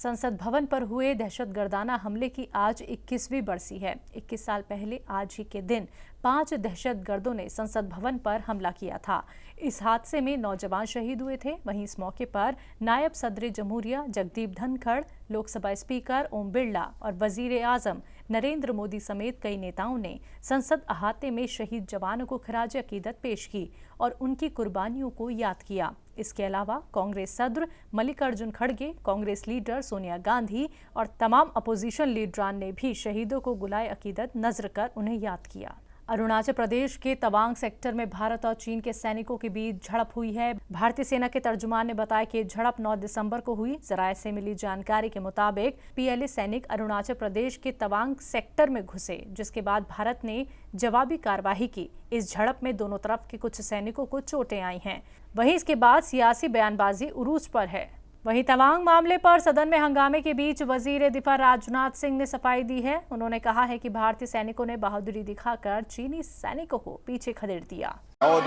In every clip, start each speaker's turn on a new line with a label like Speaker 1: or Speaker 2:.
Speaker 1: संसद भवन पर हुए दहशतगर्दाना हमले की आज 21वीं बरसी है। 21 साल पहले आज ही के दिन 5 दहशतगर्दों ने संसद भवन पर हमला किया था। इस हादसे में 9 जवान शहीद हुए थे। वहीं इस मौके पर नायब सदर जमहूरिया जगदीप धनखड़, लोकसभा स्पीकर ओम बिरला और वजीर आजम नरेंद्र मोदी समेत कई नेताओं ने संसद अहाते में शहीद जवानों को खराज अकीदत पेश की और उनकी कुर्बानियों को याद किया। इसके अलावा कांग्रेस सदर मल्लिकार्जुन खड़गे, कांग्रेस लीडर सोनिया गांधी और तमाम अपोजिशन लीडरान ने भी शहीदों को गुलाए अकीदत नजर कर उन्हें याद किया। अरुणाचल प्रदेश के तवांग सेक्टर में भारत और चीन के सैनिकों के बीच झड़प हुई है। भारतीय सेना के तर्जुमान ने बताया कि झड़प 9 दिसंबर को हुई। जराये से मिली जानकारी के मुताबिक पीएलए सैनिक अरुणाचल प्रदेश के तवांग सेक्टर में घुसे, जिसके बाद भारत ने जवाबी कार्रवाई की। इस झड़प में दोनों तरफ के कुछ सैनिकों को चोटें आई हैं। वहीं इसके बाद सियासी बयानबाजी उरूज पर है। वहीं तवांग मामले पर सदन में हंगामे के बीच वजीर दिफा राजनाथ सिंह ने सफाई दी है। उन्होंने कहा है कि भारतीय सैनिकों ने बहादुरी दिखाकर चीनी सैनिकों को पीछे खदेड़ दिया।
Speaker 2: 9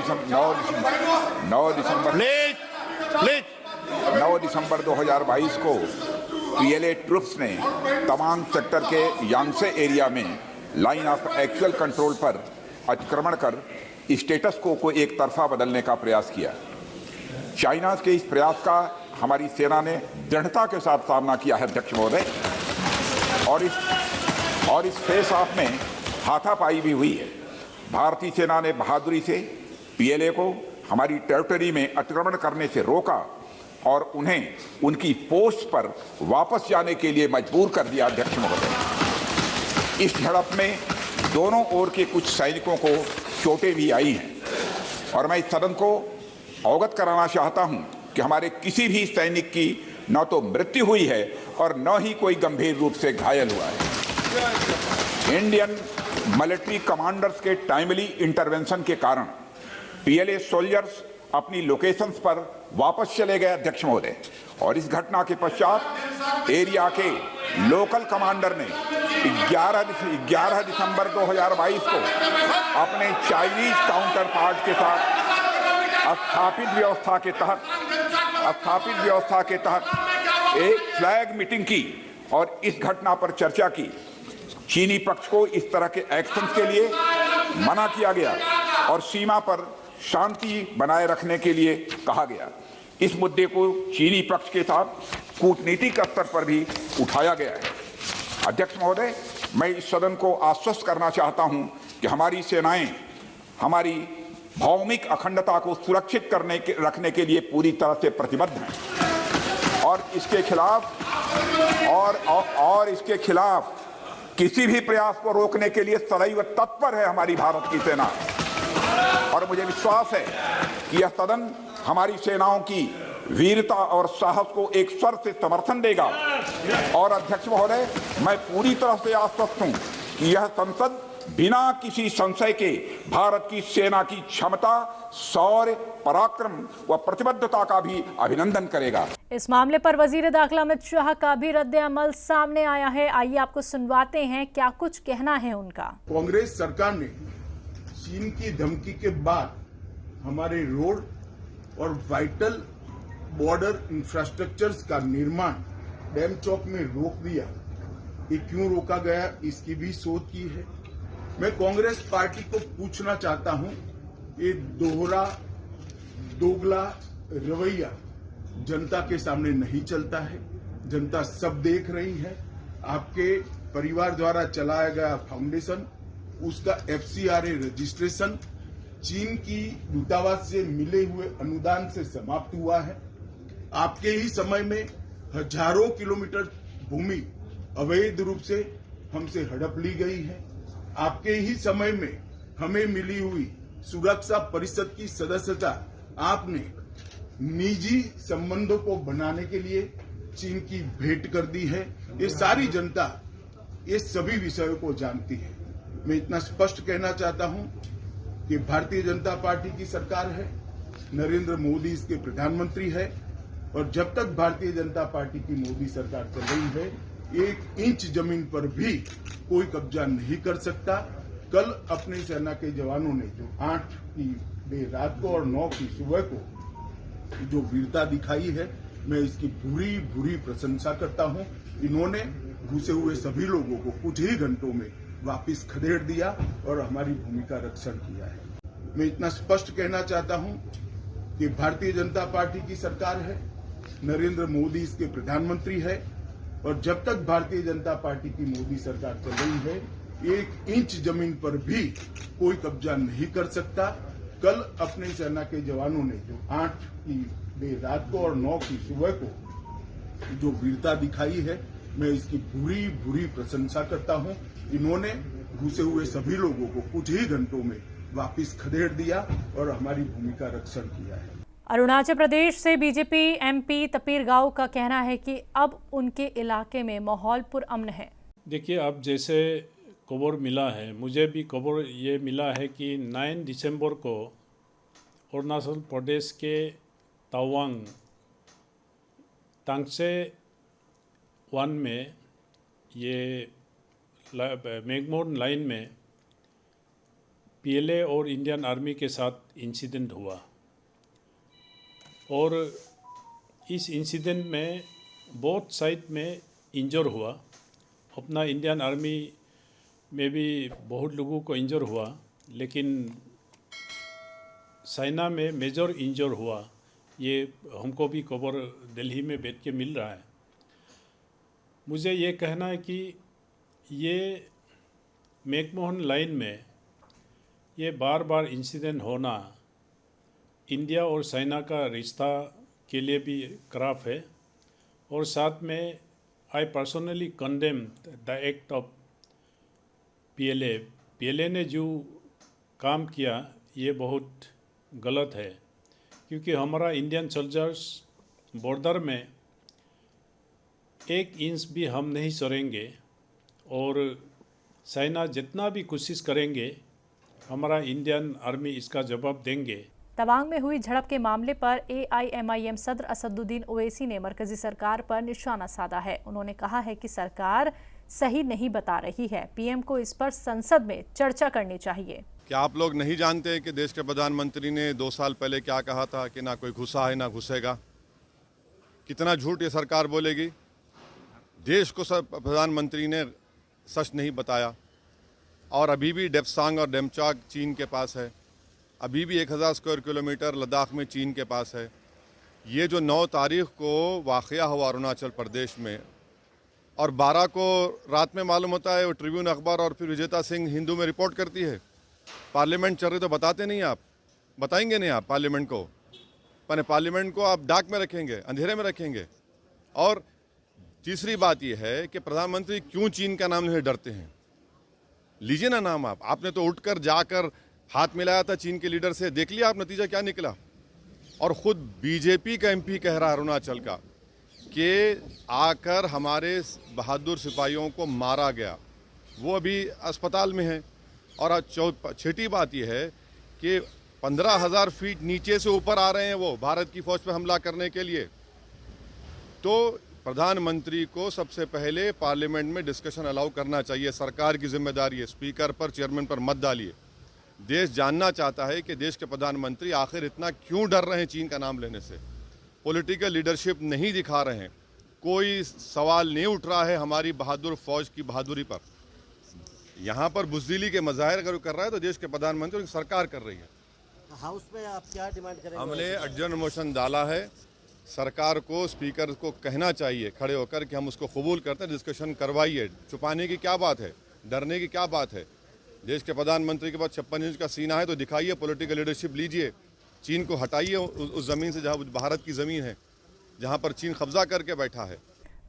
Speaker 2: दिसंबर 2022 को पीएलए ट्रुप्स ने तवांग सेक्टर के यांगसे एरिया में लाइन ऑफ एक्चुअल कंट्रोल पर अतिक्रमण कर स्टेटस को एक तरफा बदलने का प्रयास किया। चाइना के इस प्रयास का हमारी सेना ने दृढ़ता के साथ सामना किया है अध्यक्ष महोदय, और इस फेस ऑफ में हाथापाई भी हुई है। भारतीय सेना ने बहादुरी से पीएलए को हमारी टेरिटरी में अतिक्रमण करने से रोका और उन्हें उनकी पोस्ट पर वापस जाने के लिए मजबूर कर दिया अध्यक्ष महोदय। इस झड़प में दोनों ओर के कुछ सैनिकों को चोटें भी आई हैं और मैं इस सदन को अवगत कराना चाहता हूं कि हमारे किसी भी सैनिक की न तो मृत्यु हुई है और न ही कोई गंभीर रूप से घायल हुआ है। इंडियन मिलिट्री कमांडर्स के टाइमली इंटरवेंशन के कारण पीएलए सोल्जर्स अपनी लोकेशंस पर वापस चले गए अध्यक्ष महोदय, और इस घटना के पश्चात एरिया के लोकल कमांडर ने 11 दिसंबर 2022 को अपने चाइनीज काउंटर पार्ट के साथ स्थापित व्यवस्था के तहत एक फ्लैग मीटिंग की और इस घटना पर चर्चा की। चीनी पक्ष को इस तरह के एक्शन के लिए मना किया गया और सीमा पर शांति बनाए रखने के लिए कहा गया। इस मुद्दे को चीनी पक्ष के साथ कूटनीतिक स्तर पर भी उठाया गया है। अध्यक्ष महोदय, मैं इस सदन को आश्वस्त करना चाहता हूं कि हमारी सेनाएं हमारी भौमिक अखंडता को सुरक्षित रखने के लिए पूरी तरह से प्रतिबद्ध हैं और इसके खिलाफ किसी भी प्रयास को रोकने के लिए सदैव तत्पर है हमारी भारत की सेना। और मुझे विश्वास है कि यह सदन हमारी सेनाओं की वीरता और साहस को एक स्वर से समर्थन देगा। और अध्यक्ष महोदय, मैं पूरी तरह से आश्वस्त हूं कि यह संसद बिना किसी संशय के भारत की सेना की क्षमता, शौर्य, पराक्रम व प्रतिबद्धता का भी अभिनंदन करेगा।
Speaker 1: इस मामले पर वजीर दाखिला अमित शाह का भी रद्द-ए-अमल सामने आया है। आइए आपको सुनवाते हैं क्या कुछ कहना है उनका।
Speaker 3: कांग्रेस सरकार ने चीन की धमकी के बाद हमारे रोड और वाइटल बॉर्डर इंफ्रास्ट्रक्चर्स का निर्माण डैम चौक में रोक दिया। ये क्यों रोका गया, इसकी भी सोच की है। मैं कांग्रेस पार्टी को पूछना चाहता हूं, ये दोगला रवैया जनता के सामने नहीं चलता है। जनता सब देख रही है। आपके परिवार द्वारा चलाया गया फाउंडेशन, उसका एफसीआरए रजिस्ट्रेशन चीन की दूतावास से मिले हुए अनुदान से समाप्त हुआ है। आपके ही समय में हजारों किलोमीटर भूमि अवैध रूप से हमसे हड़प ली गई है। आपके ही समय में हमें मिली हुई सुरक्षा परिषद की सदस्यता आपने निजी संबंधों को बनाने के लिए चीन की भेंट कर दी है। ये सारी जनता ये सभी विषयों को जानती है। मैं इतना स्पष्ट कहना चाहता हूं कि भारतीय जनता पार्टी की सरकार है, नरेंद्र मोदी इसके प्रधानमंत्री है, और जब तक भारतीय जनता पार्टी की मोदी सरकार चल रही है, 1 इंच जमीन पर भी कोई कब्जा नहीं कर सकता। कल अपने सेना के जवानों ने जो 8 की देर रात को और 9 की सुबह को जो वीरता दिखाई है, मैं इसकी पूरी पूरी प्रशंसा करता हूं। इन्होंने घुसे हुए सभी लोगों को कुछ ही घंटों में वापस खदेड़ दिया और हमारी भूमि का रक्षण किया है। मैं इतना स्पष्ट कहना चाहता हूं कि भारतीय जनता पार्टी की सरकार है, नरेंद्र मोदी इसके प्रधानमंत्री है और जब तक भारतीय जनता पार्टी की मोदी सरकार चल रही है, 1 इंच जमीन पर भी कोई कब्जा नहीं कर सकता। कल अपने सेना के जवानों ने जो 8 की देर रात को और 9 की सुबह को जो वीरता दिखाई है, मैं इसकी पूरी पूरी प्रशंसा करता हूं। इन्होंने घुसे हुए सभी लोगों को कुछ ही घंटों में वापस खदेड़ दिया और हमारी भूमि का रक्षण किया है।
Speaker 1: अरुणाचल प्रदेश से बीजेपी एमपी तपीर गांव का कहना है कि अब उनके इलाके में माहौल पुरअमन है।
Speaker 4: देखिए, अब जैसे खबर मिला है, मुझे भी खबर ये मिला है कि 9 दिसंबर को अरुणाचल प्रदेश के तवांग तांगसे 1 में ये मैकमोहन लाइन में पीएलए और इंडियन आर्मी के साथ इंसिडेंट हुआ और इस इंसिडेंट में बोथ साइड में इंजर हुआ। अपना इंडियन आर्मी में भी बहुत लोगों को इंजर हुआ, लेकिन चाइना में मेजर इंजर हुआ। ये हमको भी खबर दिल्ली में बैठ के मिल रहा है। मुझे ये कहना है कि ये मैकमोहन लाइन में ये बार बार इंसिडेंट होना इंडिया और चाइना का रिश्ता के लिए भी खराब है और साथ में I personally condemn the act of PLA ने जो काम किया ये बहुत गलत है, क्योंकि हमारा इंडियन सोल्जर्स बॉर्डर में 1 इंच भी हम नहीं सरेंगे और चाइना जितना भी कोशिश करेंगे हमारा इंडियन आर्मी इसका जवाब देंगे।
Speaker 1: तवांग में हुई झड़प के मामले पर एआईएमआईएम सदर असदुद्दीन ओवैसी ने मरकजी सरकार पर निशाना साधा है। उन्होंने कहा है कि सरकार सही नहीं बता रही है, पीएम को इस पर संसद में चर्चा करनी चाहिए।
Speaker 5: क्या आप लोग नहीं जानते कि देश के प्रधानमंत्री ने 2 साल पहले क्या कहा था कि ना कोई घुसा है ना घुसेगा? कितना झूठ ये सरकार बोलेगी? देश को प्रधानमंत्री ने सच नहीं बताया और अभी भी डेप्सांग और डेमचाक चीन के पास है, अभी भी 1000 स्क्वायर किलोमीटर लद्दाख में चीन के पास है। ये जो 9 तारीख को वाक़या हुआ अरुणाचल प्रदेश में और 12 को रात में मालूम होता है, वो ट्रिब्यून अखबार और फिर विजेता सिंह हिंदू में रिपोर्ट करती है। पार्लियामेंट चल रही तो बताते नहीं, आप बताएंगे नहीं आप पार्लियामेंट को, पार्लियामेंट को आप डाक में रखेंगे, अंधेरे में रखेंगे। और तीसरी बात यह है कि प्रधानमंत्री क्यों चीन का नाम लेने डरते हैं? लीजिए ना नाम आप। आपने तो उठकर जाकर हाथ मिलाया था चीन के लीडर से, देख लिया आप नतीजा क्या निकला। और खुद बीजेपी का एमपी कह रहा है अरुणाचल का कि आकर हमारे बहादुर सिपाहियों को मारा गया, वो अभी अस्पताल में है। और छठी बात यह है कि 15,000 फीट नीचे से ऊपर आ रहे हैं वो भारत की फौज पर हमला करने के लिए। तो प्रधानमंत्री को सबसे पहले पार्लियामेंट में डिस्कशन अलाउ करना चाहिए। सरकार की जिम्मेदारी है, स्पीकर पर चेयरमैन पर मत डालिए। देश जानना चाहता है कि देश के प्रधानमंत्री आखिर इतना क्यों डर रहे हैं चीन का नाम लेने से। पॉलिटिकल लीडरशिप नहीं दिखा रहे हैं, कोई सवाल नहीं उठ रहा है हमारी बहादुर फौज की बहादुरी पर। यहाँ पर बुज़दिली के मज़ाहिर अगर कर रहा है तो देश के प्रधानमंत्री और सरकार कर रही है।
Speaker 6: हाउस में आप क्या डिमांड करेंगे?
Speaker 5: हमने एडजर्न मोशन डाला है। सरकार को, स्पीकर को कहना चाहिए खड़े होकर कि हम उसको कबूल करते हैं, डिस्कशन करवाइए। छुपाने की क्या बात है, डरने की क्या बात है? देश के प्रधानमंत्री के पास 56 इंच का सीना है तो दिखाइए, पॉलिटिकल लीडरशिप लीजिए। चीन को हटाइए उस ज़मीन से जहाँ भारत की ज़मीन है, जहाँ पर चीन कब्जा करके बैठा है।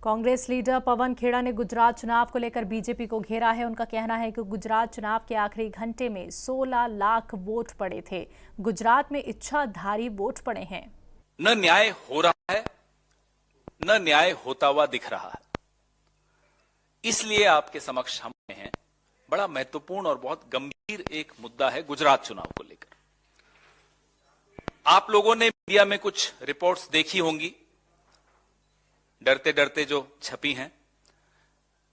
Speaker 1: कांग्रेस लीडर पवन खेड़ा ने गुजरात चुनाव को लेकर बीजेपी को घेरा है। उनका कहना है कि गुजरात चुनाव के आखिरी घंटे में 16 लाख वोट पड़े थे। गुजरात में इच्छाधारी वोट पड़े हैं।
Speaker 7: न न्याय हो रहा है, न न्याय होता हुआ दिख रहा है। इसलिए आपके समक्ष हम हैं। बड़ा महत्वपूर्ण और बहुत गंभीर एक मुद्दा है गुजरात चुनाव को लेकर। आप लोगों ने मीडिया में कुछ रिपोर्ट्स देखी होंगी, डरते डरते जो छपी हैं,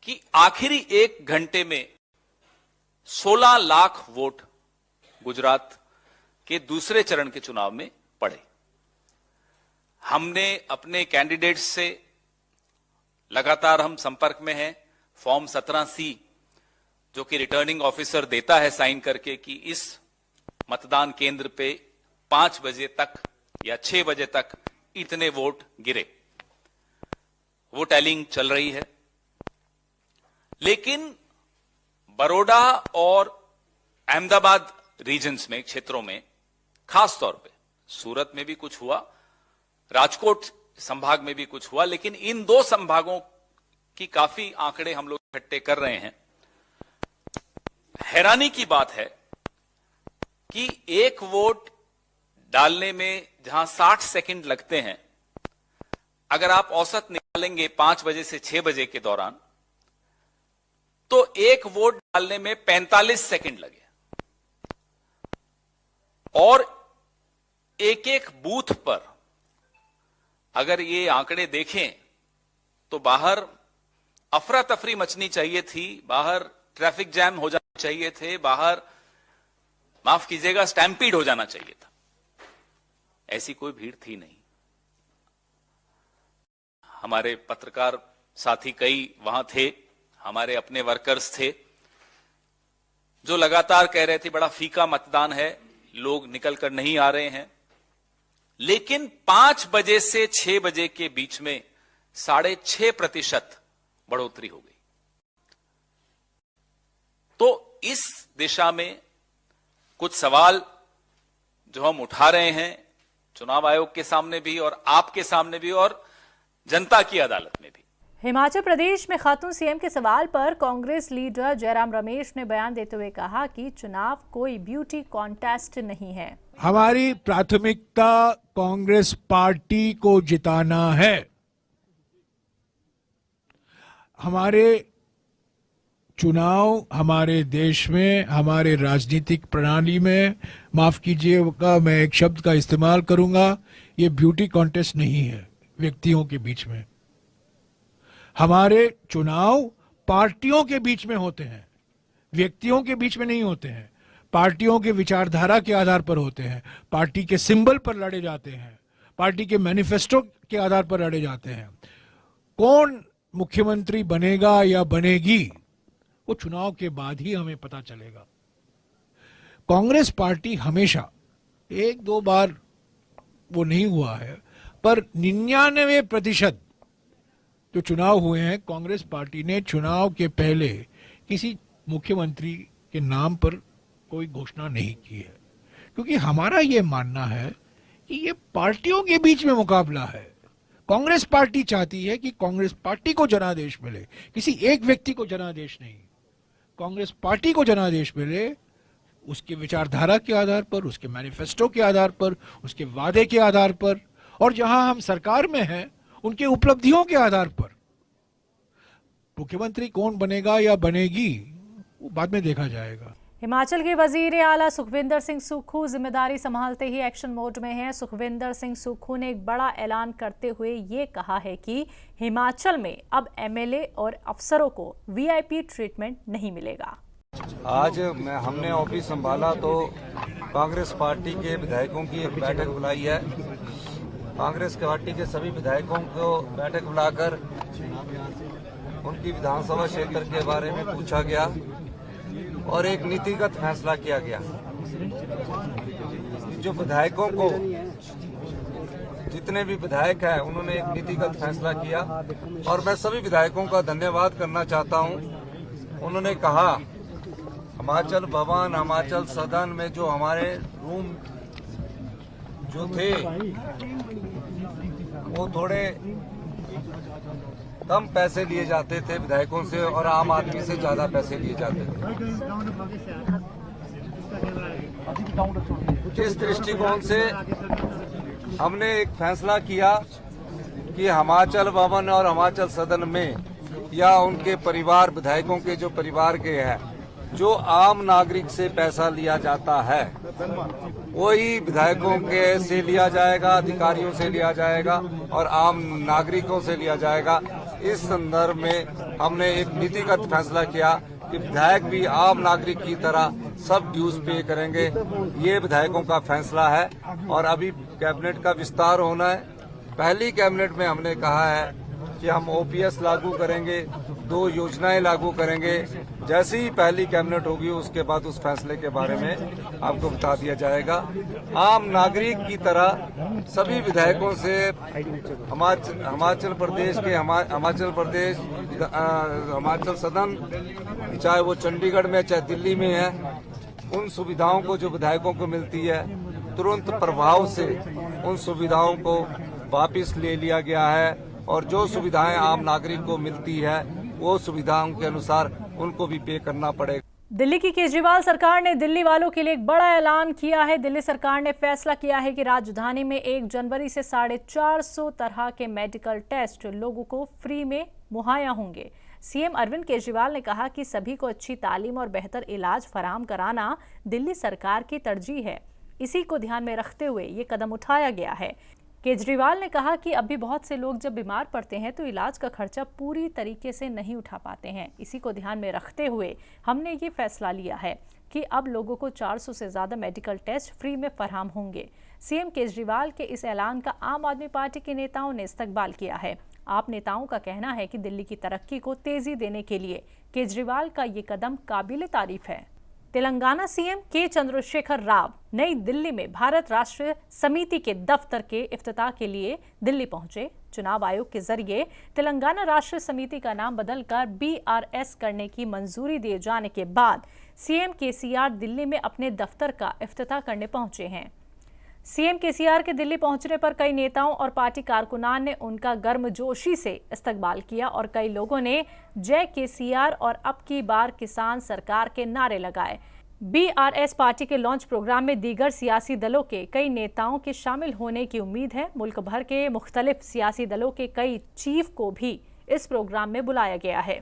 Speaker 7: कि आखिरी 1 घंटे में 16 लाख वोट गुजरात के दूसरे चरण के चुनाव में पड़े। हमने अपने कैंडिडेट्स से लगातार हम संपर्क में हैं। फॉर्म 17C जो कि रिटर्निंग ऑफिसर देता है साइन करके कि इस मतदान केंद्र पे 5 बजे तक या 6 बजे तक इतने वोट गिरे, वो टैलिंग चल रही है। लेकिन बड़ौदा और अहमदाबाद रीजन्स में, क्षेत्रों में, खास तौर पे सूरत में भी कुछ हुआ, राजकोट संभाग में भी कुछ हुआ, लेकिन इन 2 संभागों की काफी आंकड़े हम लोग इकट्ठे कर रहे हैं। हैरानी की बात है कि एक वोट डालने में जहां 60 सेकंड लगते हैं, अगर आप औसत निकालेंगे 5 बजे से 6 बजे के दौरान, तो एक वोट डालने में 45 सेकंड लगे। और एक एक बूथ पर अगर ये आंकड़े देखें तो बाहर अफरा तफरी मचनी चाहिए थी, बाहर ट्रैफिक जैम हो जाना चाहिए थे, बाहर माफ कीजिएगा स्टैम्पीड हो जाना चाहिए था। ऐसी कोई भीड़ थी नहीं। हमारे पत्रकार साथी कई वहां थे, हमारे अपने वर्कर्स थे जो लगातार कह रहे थे बड़ा फीका मतदान है, लोग निकल कर नहीं आ रहे हैं। लेकिन 5 बजे से 6 बजे के बीच में 6.5% बढ़ोतरी हो गई। तो इस दिशा में कुछ सवाल जो हम उठा रहे हैं चुनाव आयोग के सामने भी और आपके सामने भी और जनता की अदालत में भी।
Speaker 1: हिमाचल प्रदेश में खातून सीएम के सवाल पर कांग्रेस लीडर जयराम रमेश ने बयान देते हुए कहा कि चुनाव कोई ब्यूटी कॉन्टेस्ट नहीं है।
Speaker 8: हमारी प्राथमिकता कांग्रेस पार्टी को जिताना है। हमारे चुनाव हमारे देश में, हमारे राजनीतिक प्रणाली में, माफ कीजिएगा मैं एक शब्द का इस्तेमाल करूंगा, ये ब्यूटी कॉन्टेस्ट नहीं है व्यक्तियों के बीच में। हमारे चुनाव पार्टियों के बीच में होते हैं, व्यक्तियों के बीच में नहीं होते हैं। पार्टियों के विचारधारा के आधार पर होते हैं, पार्टी के सिंबल पर लड़े जाते हैं, पार्टी के मैनिफेस्टो के आधार पर लड़े जाते हैं। कौन मुख्यमंत्री बनेगा या बनेगी वो चुनाव के बाद ही हमें पता चलेगा। कांग्रेस पार्टी हमेशा, 1-2 बार वो नहीं हुआ है, पर 99% जो चुनाव हुए हैं कांग्रेस पार्टी ने चुनाव के पहले किसी मुख्यमंत्री के नाम पर कोई घोषणा नहीं की है, क्योंकि हमारा ये मानना है कि ये पार्टियों के बीच में मुकाबला है। कांग्रेस पार्टी चाहती है कि कांग्रेस पार्टी को जनादेश मिले, किसी एक व्यक्ति को जनादेश नहीं। कांग्रेस पार्टी को जनादेश मिले उसके विचारधारा के आधार पर, उसके मैनिफेस्टो के आधार पर, उसके वादे के आधार पर, और जहां हम सरकार में हैं उनके उपलब्धियों के आधार पर। मुख्यमंत्री कौन बनेगा या बनेगी वो बाद में देखा जाएगा।
Speaker 1: हिमाचल के वजीर आला सुखविंदर सिंह सुक्खू जिम्मेदारी संभालते ही एक्शन मोड में हैं। सुखविंदर सिंह सुक्खू ने एक बड़ा ऐलान करते हुए ये कहा है कि हिमाचल में अब एमएलए और अफसरों को वीआईपी ट्रीटमेंट नहीं मिलेगा।
Speaker 9: आज हमने ऑफिस संभाला तो कांग्रेस पार्टी के विधायकों की एक बैठक बुलाई है। कांग्रेस पार्टी के सभी विधायकों को बैठक बुलाकर उनकी विधानसभा क्षेत्र के बारे में पूछा गया और एक नीतिगत फैसला किया गया। जो विधायकों को, जितने भी विधायक हैं उन्होंने एक नीतिगत फैसला किया और मैं सभी विधायकों का धन्यवाद करना चाहता हूं। उन्होंने कहा हिमाचल भवन, हिमाचल सदन में जो हमारे रूम जो थे वो थोड़े कम पैसे लिए जाते थे विधायकों से और आम आदमी से ज्यादा पैसे लिए जाते थे। इस दृष्टिकोण से हमने एक फैसला किया कि हिमाचल भवन और हिमाचल सदन में या उनके परिवार, विधायकों के जो परिवार के हैं, जो आम नागरिक से पैसा लिया जाता है वही विधायकों के से लिया जाएगा, अधिकारियों से लिया जाएगा और आम नागरिकों से लिया जाएगा। इस संदर्भ में हमने एक नीतिगत फैसला किया कि विधायक भी आम नागरिक की तरह सब ड्यूज पे करेंगे। ये विधायकों का फैसला है और अभी कैबिनेट का विस्तार होना है। पहली कैबिनेट में हमने कहा है कि हम ओपीएस लागू करेंगे, 2 योजनाएं लागू करेंगे। जैसे ही पहली कैबिनेट होगी उसके बाद उस फैसले के बारे में आपको बता दिया जाएगा। आम नागरिक की तरह सभी विधायकों से हिमाचल सदन, चाहे वो चंडीगढ़ में चाहे दिल्ली में है, उन सुविधाओं को जो विधायकों को मिलती है तुरंत प्रभाव से उन सुविधाओं को वापस ले लिया गया है और जो सुविधाएं आम नागरिक को मिलती है वो सुविधाओं के अनुसार उनको भी पे करना पड़ेगा।
Speaker 1: दिल्ली की केजरीवाल सरकार ने दिल्ली वालों के लिए एक बड़ा ऐलान किया है। दिल्ली सरकार ने फैसला किया है कि राजधानी में 1 जनवरी से 450 तरह के मेडिकल टेस्ट लोगों को फ्री में मुहैया होंगे। सीएम अरविंद केजरीवाल ने कहा कि सभी को अच्छी तालीम और बेहतर इलाज फराहम कराना दिल्ली सरकार की तरजीह है। इसी को ध्यान में रखते हुए ये कदम उठाया गया है। केजरीवाल ने कहा कि अभी बहुत से लोग जब बीमार पड़ते हैं तो इलाज का खर्चा पूरी तरीके से नहीं उठा पाते हैं। इसी को ध्यान में रखते हुए हमने ये फैसला लिया है कि अब लोगों को 400 से ज़्यादा मेडिकल टेस्ट फ्री में फराहम होंगे। सीएम केजरीवाल के इस ऐलान का आम आदमी पार्टी के नेताओं ने इस्तकबाल किया है। आप नेताओं का कहना है कि दिल्ली की तरक्की को तेजी देने के लिए केजरीवाल का ये कदम काबिल तारीफ है। तेलंगाना सीएम के चंद्रशेखर राव नई दिल्ली में भारत राष्ट्र समिति के दफ्तर के इफ्तिताह के लिए दिल्ली पहुंचे। चुनाव आयोग के जरिए तेलंगाना राष्ट्र समिति का नाम बदलकर BRS करने की मंजूरी दिए जाने के बाद सीएम केसीआर दिल्ली में अपने दफ्तर का इफ्तिताह करने पहुंचे हैं। सीएम केसीआर के दिल्ली पहुंचने पर कई नेताओं और पार्टी कारकुनान ने उनका गर्मजोशी से इस्तकबाल किया और कई लोगों ने जय केसीआर और अब की बार किसान सरकार के नारे लगाए। BRS पार्टी के लॉन्च प्रोग्राम में दीगर सियासी दलों के कई नेताओं के शामिल होने की उम्मीद है। मुल्क भर के मुख्तलिफ सियासी दलों के कई चीफ को भी इस प्रोग्राम में बुलाया गया है।